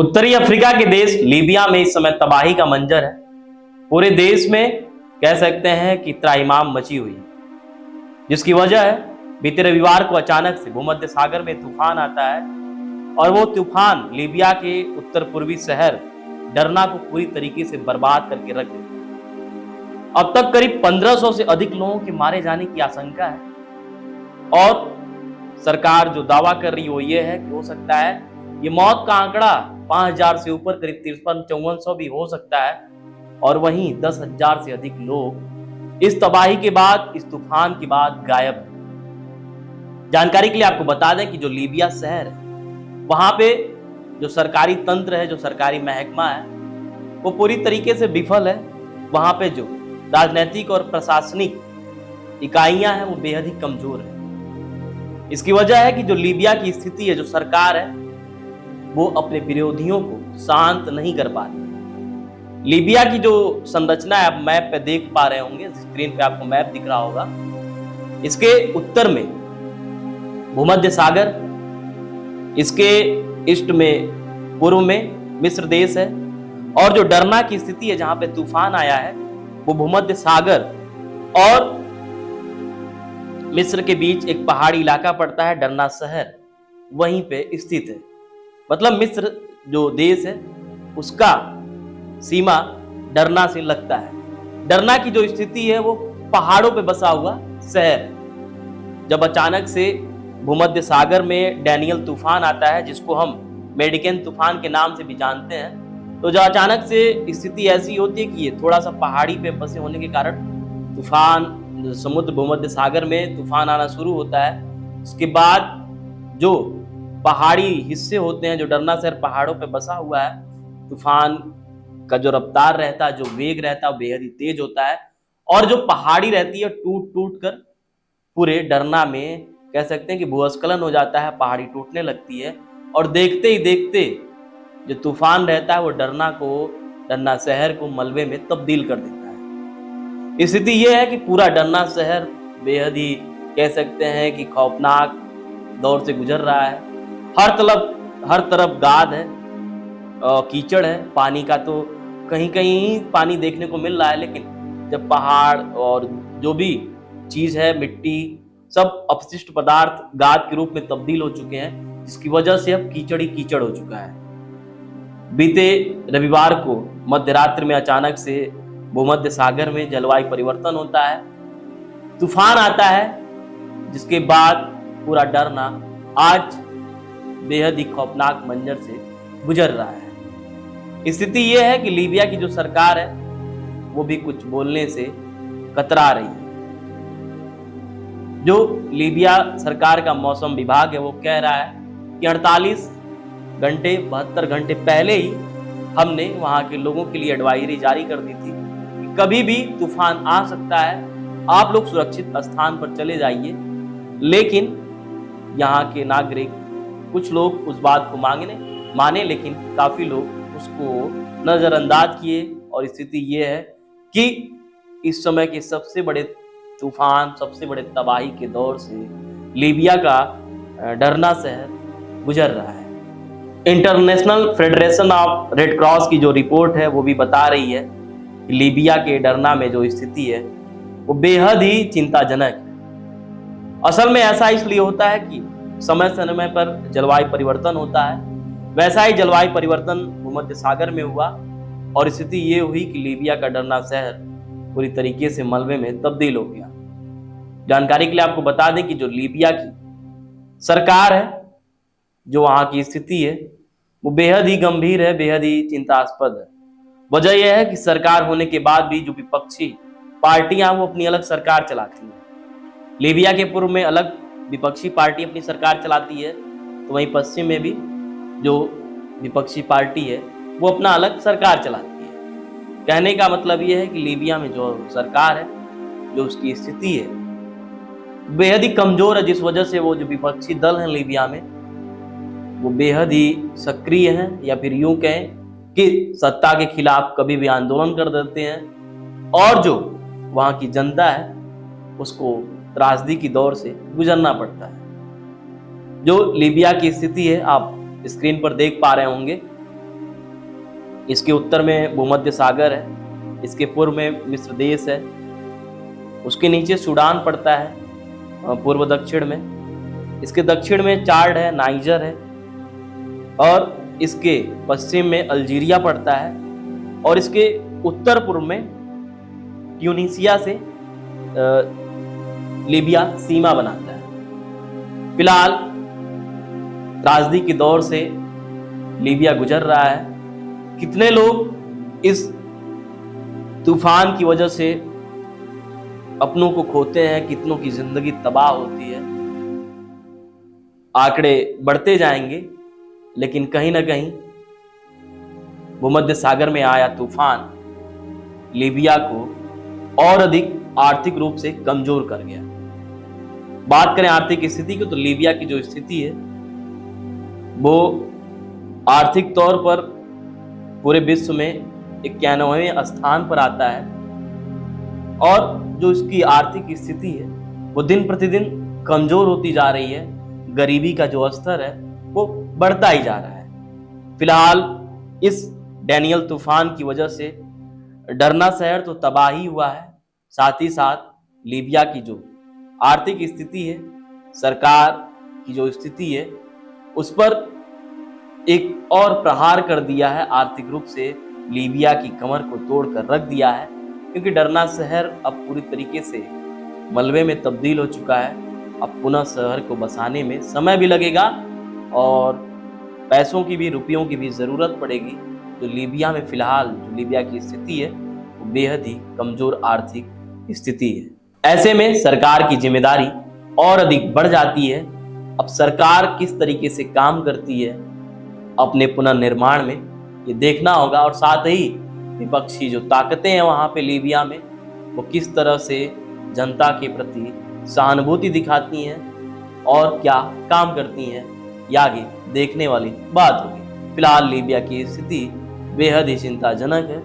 उत्तरी अफ्रीका के देश लीबिया में इस समय तबाही का मंजर है। पूरे देश में कह सकते हैं कि त्राहिमाम मची हुई है, जिसकी वजह है बीते रविवार को अचानक से भूमध्य सागर में तूफान आता है और वो तूफान लीबिया के उत्तर पूर्वी शहर डरना को पूरी तरीके से बर्बाद करके रख देता है। अब तक करीब 1500 से अधिक लोगों के मारे जाने की आशंका है और सरकार जो दावा कर रही है वो ये है कि हो सकता है ये मौत का आंकड़ा 5000 से ऊपर करीब 53-5400 भी हो सकता है और वहीं 10,000 से अधिक लोग इस तबाही के बाद, इस तूफान के बाद गायब हैं। जानकारी के लिए आपको बता दें कि जो लीबिया शहर है वहां पे जो सरकारी तंत्र है, जो सरकारी महकमा है, वो पूरी तरीके से विफल है। वहां पे जो राजनीतिक और प्रशासनिक इकाइयां हैं वो बेहद ही कमजोर है। इसकी वजह है कि जो लीबिया की स्थिति है, जो सरकार है, वो अपने विरोधियों को शांत नहीं कर पाती। लीबिया की जो संरचना है, आप मैप पे देख पा रहे होंगे, स्क्रीन पे आपको मैप दिख रहा होगा। इसके उत्तर में भूमध्य सागर, इसके ईस्ट में पूर्व में मिस्र देश है और जो डरना की स्थिति है जहां पे तूफान आया है वो भूमध्य सागर और मिस्र के बीच एक पहाड़ी इलाका पड़ता है, डरना शहर वहीं पे स्थित है। मतलब मिस्र जो देश है उसका सीमा डरना से लगता है। डरना की जो स्थिति है वो पहाड़ों पे बसा हुआ शहर। जब अचानक से भूमध्य सागर में डैनियल तूफान आता है, जिसको हम मेडिकेन तूफान के नाम से भी जानते हैं, तो जो अचानक से स्थिति ऐसी होती है कि ये थोड़ा सा पहाड़ी पे बसे होने के कारण तूफान, समुद्र भूमध्य सागर में तूफान आना शुरू होता है। उसके बाद जो पहाड़ी हिस्से होते हैं, जो डरना शहर पहाड़ों पे बसा हुआ है, तूफान का जो रफ्तार रहता है, जो वेग रहता है, वो बेहद ही तेज होता है और जो पहाड़ी रहती है टूट टूट कर पूरे डरना में कह सकते हैं कि भूस्खलन हो जाता है, पहाड़ी टूटने लगती है और देखते ही देखते जो तूफान रहता है वो डरना शहर को मलबे में तब्दील कर देता है। स्थिति ये है कि पूरा डरना शहर बेहद ही कह सकते हैं कि खौफनाक दौर से गुजर रहा है। हर तरफ गाद है, कीचड़ है, पानी का तो कहीं कहीं पानी देखने को मिल रहा है, लेकिन जब पहाड़ और जो भी चीज है, मिट्टी, सब अपशिष्ट पदार्थ गाद के रूप में तब्दील हो चुके हैं, जिसकी वजह से अब कीचड़ ही कीचड़ हो चुका है। बीते रविवार को मध्य रात्रि में अचानक से भूमध्य सागर में जलवायु परिवर्तन होता है, तूफान आता है, जिसके बाद पूरा डरना आज बेहद ही खौफनाक मंजर से गुजर रहा है। स्थिति यह है कि लीबिया की जो सरकार है वो भी कुछ बोलने से कतरा रही है। जो लीबिया सरकार का मौसम विभाग है वो कह रहा है कि 48 घंटे 72 घंटे पहले ही हमने वहां के लोगों के लिए एडवाइजरी जारी कर दी थी कि कभी भी तूफान आ सकता है, आप लोग सुरक्षित स्थान पर चले जाइए। लेकिन यहाँ के नागरिक, कुछ लोग उस बात को माने, लेकिन काफी लोग उसको नजरअंदाज किए और स्थिति ये है कि इस समय के सबसे बड़े तूफान, सबसे बड़े तबाही के दौर से लीबिया का डरना शहर गुजर रहा है। International federation of red cross की जो रिपोर्ट है वो भी बता रही है कि लीबिया के डरना में जो स्थिति है वो बेहद ही चिंताजनक है। असल में ऐसा इसलिए होता है कि समय समय पर जलवायु परिवर्तन होता है। वैसा ही जलवायु परिवर्तन भूमध्य सागर में हुआ और स्थिति ये हुई कि लीबिया का डरना शहर पूरी तरीके से मलबे में तब्दील हो गया। जानकारी के लिए आपको बता दें कि जो लीबिया की सरकार है, जो वहां की स्थिति है, वो बेहद ही गंभीर है, बेहद ही चिंतास्पद है। वजह यह है कि सरकार होने के बाद भी जो विपक्षी पार्टियां वो अपनी अलग सरकार चलाती हैं। लीबिया के पूर्व में अलग विपक्षी पार्टी अपनी सरकार चलाती है, तो वहीं पश्चिम में भी जो विपक्षी पार्टी है वो अपना अलग सरकार चलाती है। कहने का मतलब ये है कि लीबिया में जो सरकार है, जो उसकी स्थिति है, बेहद ही कमजोर है, जिस वजह से वो जो विपक्षी दल हैं लीबिया में वो बेहद ही सक्रिय हैं, या फिर यूं कहें कि सत्ता के खिलाफ कभी भी आंदोलन कर देते हैं और जो वहां की जनता है उसको त्रासदी की दौर से गुजरना पड़ता है। जो लीबिया की स्थिति है आप स्क्रीन पर देख पा रहे होंगे इसके उत्तर में भूमध्य सागर है, इसके पूर्व में मिस्र देश है, उसके नीचे सूडान पड़ता है पूर्व दक्षिण में, इसके दक्षिण में चाड है, नाइजर है, और इसके पश्चिम में अल्जीरिया पड़ता है, और इसके उत्तर पूर्व में ट्यूनीसिया से लीबिया सीमा बनाता है। फिलहाल त्रासदी के दौर से लीबिया गुजर रहा है। कितने लोग इस तूफान की वजह से अपनों को खोते हैं, कितनों की जिंदगी तबाह होती है, आंकड़े बढ़ते जाएंगे, लेकिन कहीं ना कहीं भूमध्य सागर में आया तूफान लीबिया को और अधिक आर्थिक रूप से कमजोर कर गया। बात करें आर्थिक स्थिति की, तो लीबिया की जो स्थिति है वो आर्थिक तौर पर पूरे विश्व में 91वें स्थान पर आता है, और जो इसकी आर्थिक स्थिति है वो दिन प्रतिदिन कमजोर होती जा रही है। गरीबी का जो स्तर है वो बढ़ता ही जा रहा है। फिलहाल इस डैनियल तूफान की वजह से डरना शहर तो तबाही हुआ है, साथ ही साथ लीबिया की जो आर्थिक स्थिति है, सरकार की जो स्थिति है, उस पर एक और प्रहार कर दिया है। आर्थिक रूप से लीबिया की कमर को तोड़कर रख दिया है, क्योंकि डरना शहर अब पूरी तरीके से मलबे में तब्दील हो चुका है। अब पुनः शहर को बसाने में समय भी लगेगा और पैसों की भी, रुपयों की भी ज़रूरत पड़ेगी। तो लीबिया में फिलहाल जो लीबिया की स्थिति है वो बेहद ही कमज़ोर आर्थिक स्थिति है। ऐसे में सरकार की जिम्मेदारी और अधिक बढ़ जाती है। अब सरकार किस तरीके से काम करती है अपने पुनर्निर्माण में, ये देखना होगा, और साथ ही विपक्षी जो ताकतें हैं वहाँ पे लीबिया में, वो किस तरह से जनता के प्रति सहानुभूति दिखाती हैं और क्या काम करती हैं, ये आगे देखने वाली बात होगी। फिलहाल लीबिया की स्थिति बेहद ही चिंताजनक है।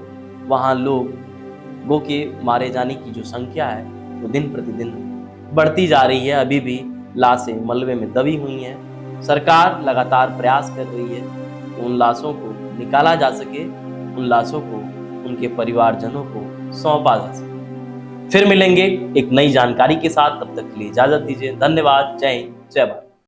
वहाँ लोगों के मारे जाने की जो संख्या है वो दिन प्रतिदिन बढ़ती जा रही है। अभी भी लाशें मलबे में दबी हुई हैं। सरकार लगातार प्रयास कर रही है कि उन लाशों को निकाला जा सके, उन लाशों को उनके परिवारजनों को सौंपा जा सके। फिर मिलेंगे एक नई जानकारी के साथ, तब तक के लिए इजाजत दीजिए। धन्यवाद। जय हिंद, जय भारत।